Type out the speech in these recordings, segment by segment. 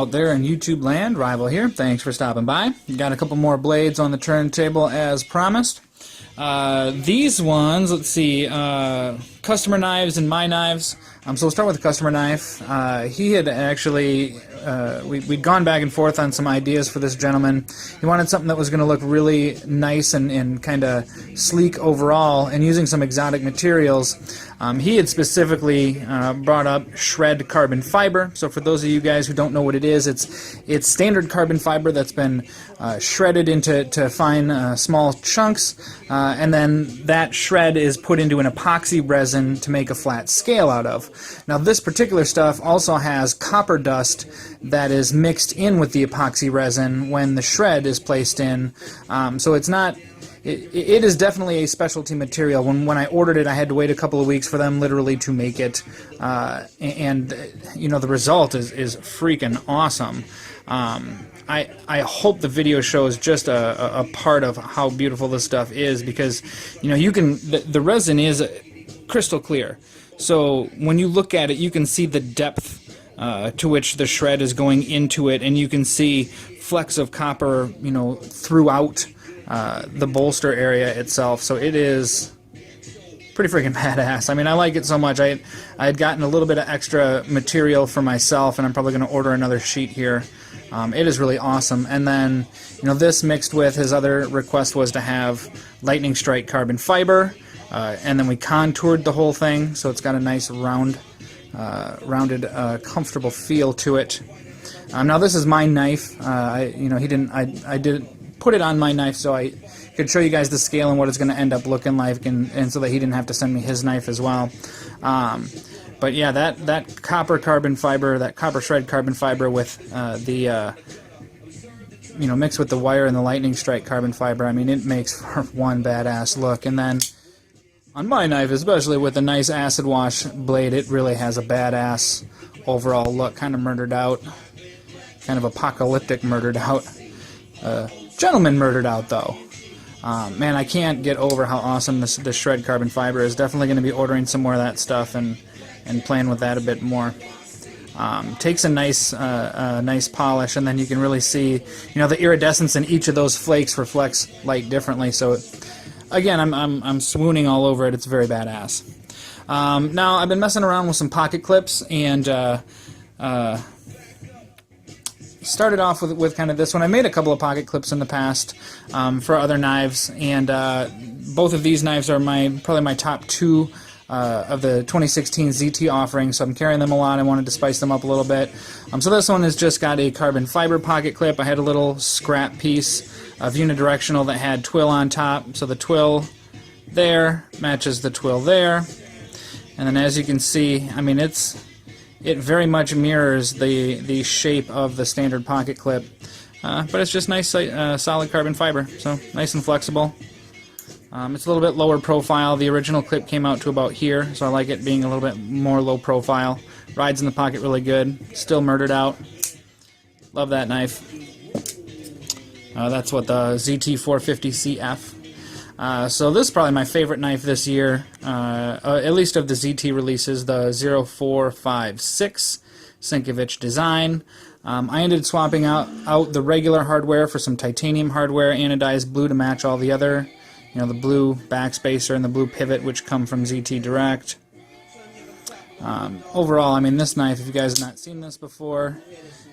out there in YouTube land. Rival here. Thanks for stopping by. Got a couple more blades on the turntable as promised. These ones, let's see, customer knives and my knives. So we'll start with the customer knife. He had actually, we'd gone back and forth on some ideas for this gentleman. He wanted something that was going to look really nice and kind of sleek overall, and using some exotic materials. He had specifically brought up shred carbon fiber. So for those of you guys who don't know what it is, it's standard carbon fiber that's been shredded into fine small chunks, and then that shred is put into an epoxy resin to make a flat scale out of. Now this particular stuff also has copper dust that is mixed in with the epoxy resin when the shred is placed in, so it's not. It is definitely a specialty material. When I ordered it, I had to wait a couple of weeks for them literally to make it, and you know, the result is freaking awesome. I hope the video shows just a part of how beautiful this stuff is, because you know, you can the resin is crystal clear. So when you look at it, you can see the depth to which the shred is going into it, and you can see flecks of copper, you know, throughout the bolster area itself. So it is pretty freaking badass. I mean, I like it so much. I had gotten a little bit of extra material for myself, and I'm probably going to order another sheet here. It is really awesome. And then, you know, this mixed with his other request was to have lightning strike carbon fiber, and then we contoured the whole thing, so it's got a nice rounded, comfortable feel to it. Now this is my knife. You know, I did put it on my knife so I could show you guys the scale and what it's going to end up looking like, and so that he didn't have to send me his knife as well. But yeah, that copper carbon fiber, that copper shred carbon fiber with you know, mixed with the wire and the lightning strike carbon fiber, I mean, it makes for one badass look. And then on my knife, especially with a nice acid wash blade, it really has a badass overall look, kind of murdered out, kind of apocalyptic murdered out. Gentleman murdered out, though. Man, I can't get over how awesome this shred carbon fiber is. Definitely going to be ordering some more of that stuff and playing with that a bit more. Takes a nice polish, and then you can really see, you know, the iridescence in each of those flakes reflects light differently. So again, I'm swooning all over it. It's very badass. Now I've been messing around with some pocket clips, and started off with kind of this one. I made a couple of pocket clips in the past for other knives, and both of these knives are probably my top two of the 2016 ZT offering, so I'm carrying them a lot. I wanted to spice them up a little bit. So this one has just got a carbon fiber pocket clip. I had a little scrap piece of unidirectional that had twill on top, so the twill there matches the twill there, and then as you can see, I mean, it very much mirrors the shape of the standard pocket clip, but it's just nice solid carbon fiber, so nice and flexible. It's a little bit lower profile. The original clip came out to about here, so I like it being a little bit more low profile. Rides in the pocket really good. Still murdered out. Love that knife. That's what the ZT450CF. So this is probably my favorite knife this year, at least of the ZT releases, the 0456 Sienkiewicz design. I ended up swapping out the regular hardware for some titanium hardware, anodized blue to match all the other, you know, the blue backspacer and the blue pivot, which come from ZT Direct. Overall, I mean, this knife, if you guys have not seen this before,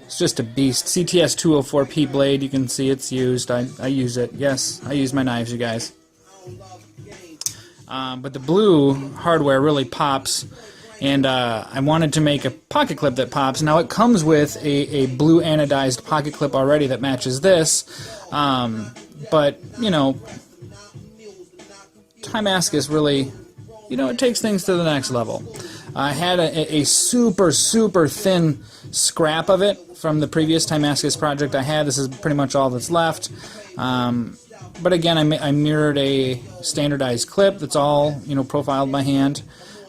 it's just a beast. CTS 204P blade, you can see it's used. I use it. Yes, I use my knives, you guys. But the blue hardware really pops, and I wanted to make a pocket clip that pops. Now it comes with a blue anodized pocket clip already that matches this, but, you know, Timascus really, you know, it takes things to the next level. I had a super thin scrap of it from the previous Timascus project I had. This is pretty much all that's left. But again, I mirrored a standardized clip that's all, you know, profiled by hand,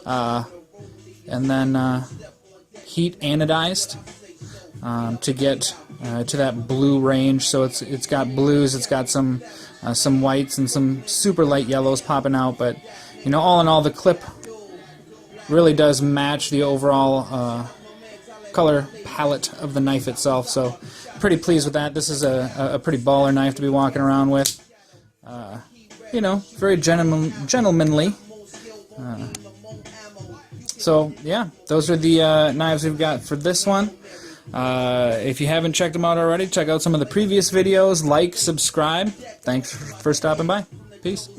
and then heat anodized to get to that blue range. So it's got blues, it's got some whites and some super light yellows popping out. But you know, all in all, the clip really does match the overall color palette of the knife itself. So pretty pleased with that. This is a pretty baller knife to be walking around with. You know, very gentlemanly. So yeah, those are the knives we've got for this one. If you haven't checked them out already, check out some of the previous videos. Like, subscribe. Thanks for stopping by. Peace.